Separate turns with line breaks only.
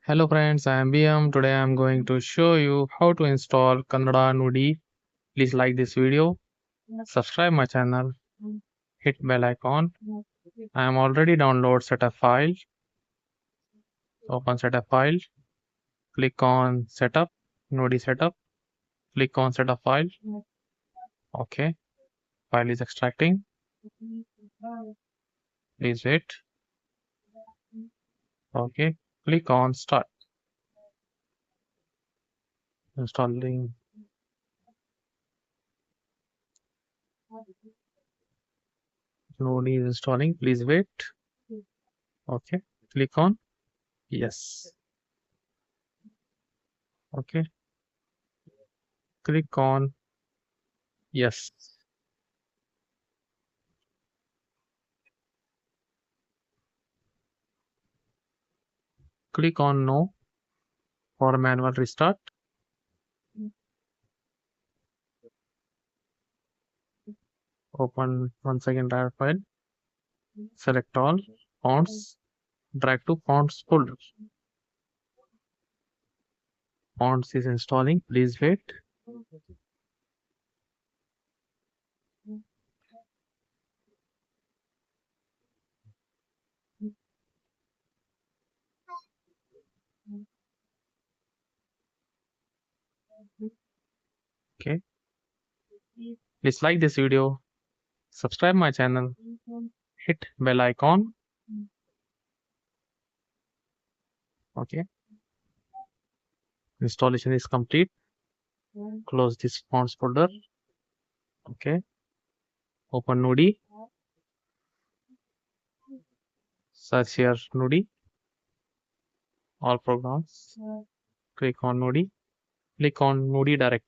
Hello friends, I am BM. Today I am going to show you how to install Kannada Nudi. Please like this video, subscribe my channel, hit bell icon. I am already download setup file. Open setup file. Click on setup, Nudi setup. Click on setup file. Okay, file is extracting. Please wait. Okay, click on start. Installing. Nudi is installing. Please wait. Okay, click on yes. Okay, click on yes. Click on no for manual restart. Open once again drive file. Select all fonts. Drag to fonts folder. Fonts is installing. Please wait. Okay. Please like this video. Subscribe my channel. Hit bell icon. Okay. Installation is complete. Close this fonts folder. Okay. Open Nudi. Search here Nudi. All programs. Click on Nudi. Click on Nudi Direct.